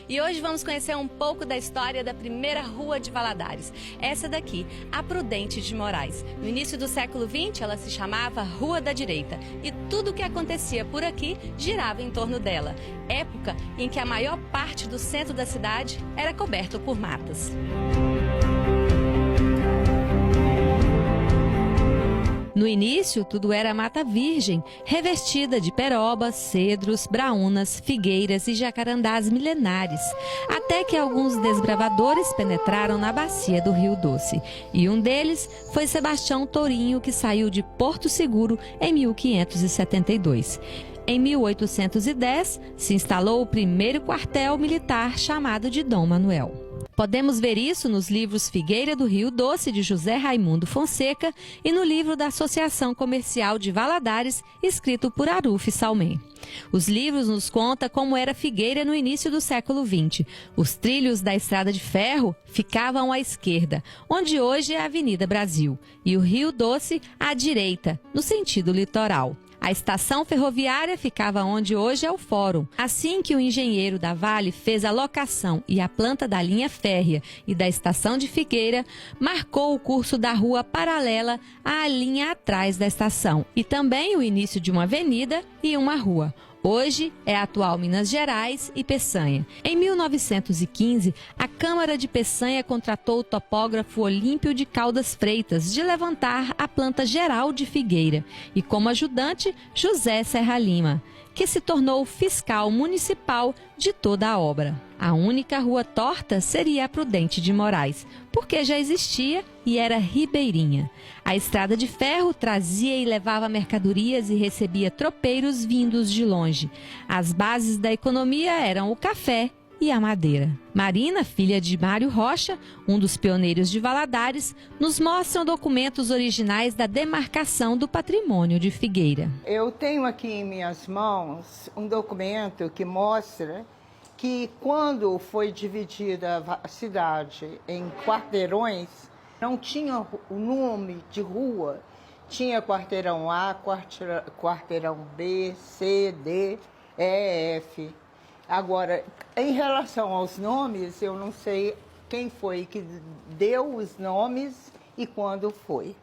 E hoje vamos conhecer um pouco da história da primeira rua de Valadares. Essa daqui, a Prudente de Moraes. No início do século XX, ela se chamava Rua da Direita. E tudo o que acontecia por aqui girava em torno dela. Época em que a maior parte do centro da cidade era coberto por matas. No início, tudo era mata virgem, revestida de perobas, cedros, braúnas, figueiras e jacarandás milenares, até que alguns desbravadores penetraram na bacia do Rio Doce. E um deles foi Sebastião Tourinho, que saiu de Porto Seguro em 1572. Em 1810, se instalou o primeiro quartel militar chamado de Dom Manuel. Podemos ver isso nos livros Figueira do Rio Doce, de José Raimundo Fonseca, e no livro da Associação Comercial de Valadares, escrito por Aruf Salmém. Os livros nos contam como era Figueira no início do século XX. Os trilhos da estrada de ferro ficavam à esquerda, onde hoje é a Avenida Brasil, e o Rio Doce à direita, no sentido litoral. A estação ferroviária ficava onde hoje é o Fórum. Assim que o engenheiro da Vale fez a locação e a planta da linha férrea e da estação de Figueira, marcou o curso da rua paralela à linha atrás da estação e também o início de uma avenida e uma rua. Hoje é a atual Minas Gerais e Peçanha. Em 1915, a Câmara de Peçanha contratou o topógrafo Olímpio de Caldas Freitas de levantar a planta geral de Figueira e, como ajudante, José Serra Lima, que se tornou fiscal municipal de toda a obra. A única rua torta seria a Prudente de Moraes, porque já existia e era ribeirinha. A estrada de ferro trazia e levava mercadorias e recebia tropeiros vindos de longe. As bases da economia eram o café e a madeira. Marina, filha de Mário Rocha, um dos pioneiros de Valadares, nos mostra documentos originais da demarcação do patrimônio de Figueira. Eu tenho aqui em minhas mãos um documento que mostra que quando foi dividida a cidade em quarteirões, não tinha o nome de rua, tinha quarteirão A, quarteirão B, C, D, E, F. Agora, em relação aos nomes, eu não sei quem foi que deu os nomes e quando foi.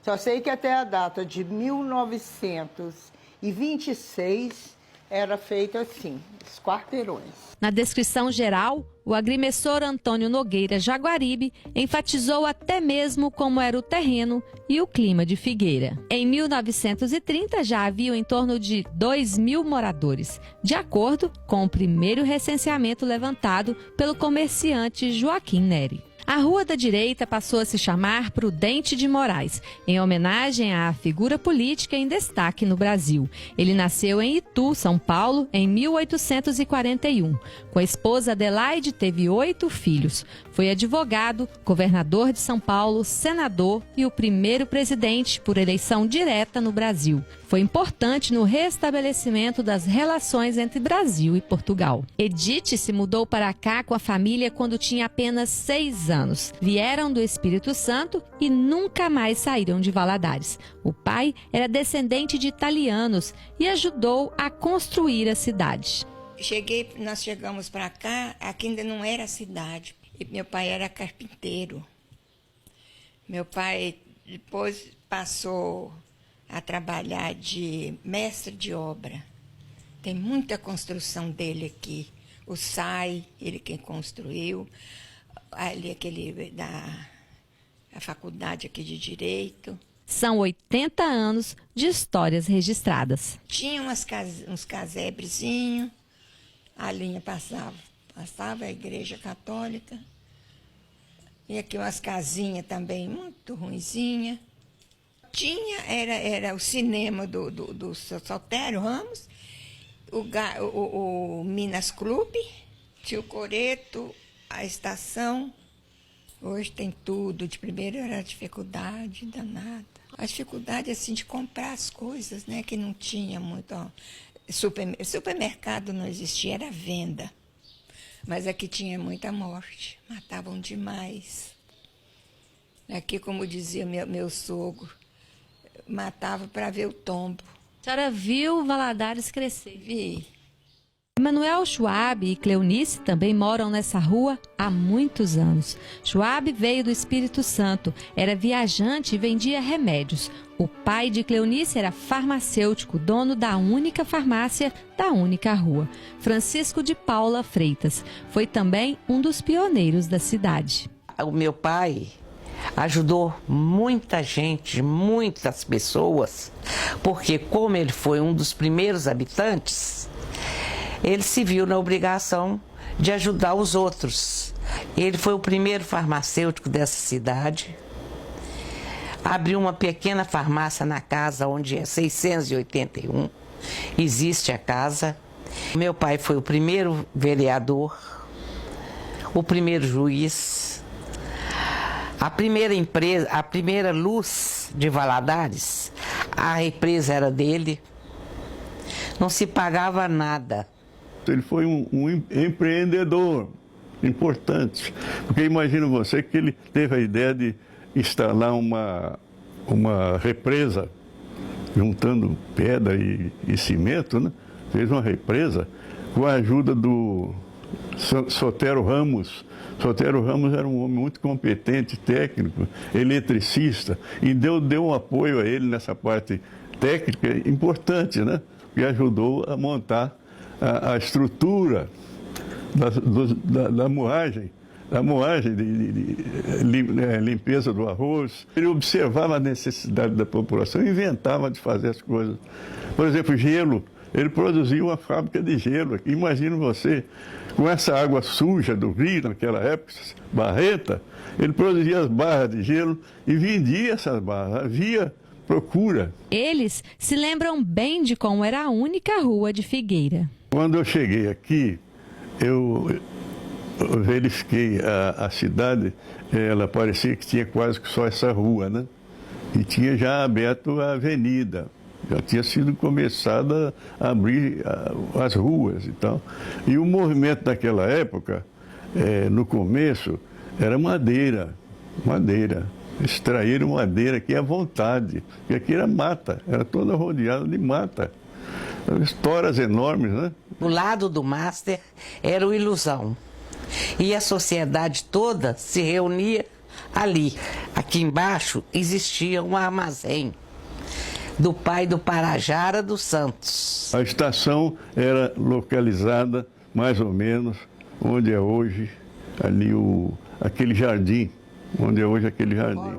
Só sei que até a data de 1926 era feito assim, os quarteirões. Na descrição geral, o agrimensor Antônio Nogueira Jaguaribe enfatizou até mesmo como era o terreno e o clima de Figueira. Em 1930 já havia em torno de 2.000 moradores, de acordo com o primeiro recenseamento levantado pelo comerciante Joaquim Neri. A Rua da Direita passou a se chamar Prudente de Moraes, em homenagem à figura política em destaque no Brasil. Ele nasceu em Itu, São Paulo, em 1841. Com a esposa Adelaide, teve 8 filhos. Foi advogado, governador de São Paulo, senador e o primeiro presidente por eleição direta no Brasil. Foi importante no restabelecimento das relações entre Brasil e Portugal. Edith se mudou para cá com a família quando tinha apenas 6 anos. Vieram do Espírito Santo e nunca mais saíram de Valadares. O pai era descendente de italianos e ajudou a construir a cidade. Nós chegamos para cá, aqui ainda não era cidade. E meu pai era carpinteiro. Meu pai depois passou a trabalhar de mestre de obra. Tem muita construção dele aqui. O SAI, ele quem construiu. Ali a faculdade aqui de Direito. São 80 anos de histórias registradas. Tinha uns casebrezinhos, a linha passava a igreja católica. E aqui umas casinhas também muito ruinzinhas. Era o cinema do Saltério Ramos, o Minas Clube, Tio Coreto, a estação. Hoje tem tudo, de primeiro era a dificuldade danada. A dificuldade assim, de comprar as coisas, né, que não tinha muito. Supermercado não existia, era venda. Mas aqui tinha muita morte, matavam demais. Aqui, como dizia meu sogro, matava para ver o tombo. A senhora viu Valadares crescer? Vi. Emanuel Schwab e Cleonice também moram nessa rua há muitos anos. Schwab veio do Espírito Santo, era viajante e vendia remédios. O pai de Cleonice era farmacêutico, dono da única farmácia da única rua. Francisco de Paula Freitas foi também um dos pioneiros da cidade. O meu pai ajudou muita gente, muitas pessoas, porque como ele foi um dos primeiros habitantes, ele se viu na obrigação de ajudar os outros. Ele foi o primeiro farmacêutico dessa cidade. Abriu uma pequena farmácia na casa onde é 681. Existe a casa. Meu pai foi o primeiro vereador, o primeiro juiz. A primeira empresa, a primeira luz de Valadares, a represa era dele. Não se pagava nada. Ele foi um empreendedor importante, porque imagina você que ele teve a ideia de instalar uma represa, juntando pedra e cimento, né? Fez uma represa com a ajuda do Sotero Ramos. Sotero Ramos era um homem muito competente, técnico, eletricista, e deu um apoio a ele nessa parte técnica importante, né? Que ajudou a montar a estrutura da moagem, de limpeza do arroz. Ele observava a necessidade da população e inventava de fazer as coisas. Por exemplo, gelo. Ele produzia uma fábrica de gelo. Imagina você, com essa água suja do rio, naquela época, barreta, ele produzia as barras de gelo e vendia essas barras. Havia procura. Eles se lembram bem de como era a única rua de Figueira. Quando eu cheguei aqui, eu verifiquei a cidade, ela parecia que tinha quase que só essa rua, né? E tinha já aberto a avenida, já tinha sido começada a abrir as ruas e tal. E o movimento daquela época, no começo, era madeira. Extraíram madeira aqui à vontade, e aqui era mata, era toda rodeada de mata. Toras enormes, né? O lado do Master era o Ilusão. E a sociedade toda se reunia ali. Aqui embaixo existia um armazém do pai do Parajara dos Santos. A estação era localizada mais ou menos onde é hoje ali aquele jardim, onde é hoje aquele jardim.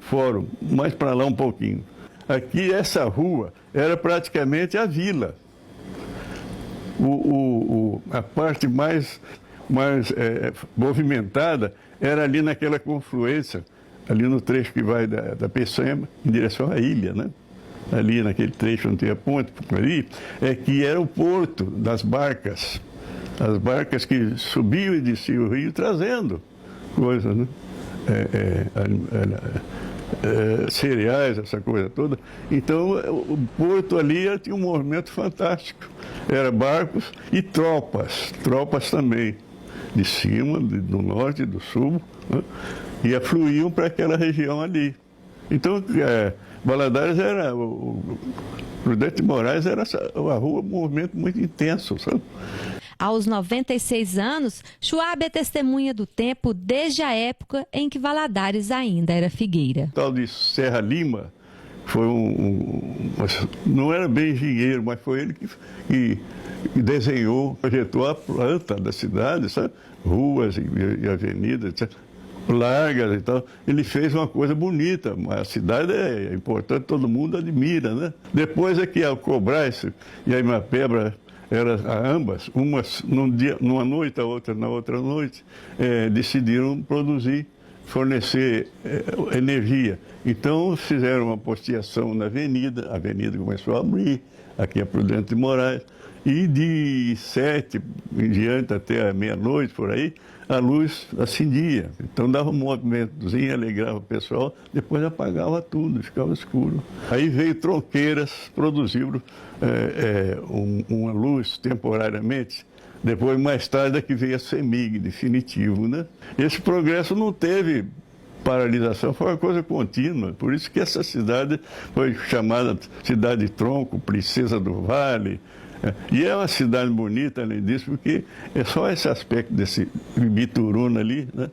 Fórum, mais para lá um pouquinho. Aqui, essa rua, era praticamente a vila. A parte mais movimentada era ali naquela confluência, ali no trecho que vai da Peçanha em direção à ilha, né? Ali naquele trecho onde tem a ponte, ali, que era o porto das barcas. As barcas que subiam e desciam o rio trazendo coisas, né? Cereais, essa coisa toda. Então, o porto ali tinha um movimento fantástico. Era barcos e tropas também, de cima, do norte, do sul, né? E afluíam para aquela região ali. Então, Valadares era, o Prudente de Moraes era a rua, um movimento muito intenso, sabe? Aos 96 anos, Schwab é testemunha do tempo desde a época em que Valadares ainda era Figueira. O tal de Serra Lima foi não era bem engenheiro, mas foi ele que desenhou, projetou a planta da cidade, sabe? Ruas e avenidas, etc. Largas e tal. Ele fez uma coisa bonita, mas a cidade é importante, todo mundo admira, né? Depois é que ao Cobrais e a Imapebra, ambas, umas numa noite, a outra na outra noite, decidiram fornecer energia. Então fizeram uma posteação na avenida, a avenida começou a abrir, aqui é Prudente de Moraes, e de 7 em diante até a meia-noite, por aí, a luz acendia. Então dava um movimentozinho, alegrava o pessoal, depois apagava tudo, ficava escuro. Aí veio Tronqueiras, produziram uma luz temporariamente. Depois, mais tarde, é que veio a CEMIG, definitivo, né? Esse progresso não teve paralisação, foi uma coisa contínua. Por isso que essa cidade foi chamada Cidade Tronco, Princesa do Vale, E é uma cidade bonita, além disso, porque é só esse aspecto desse Bituruna ali, né?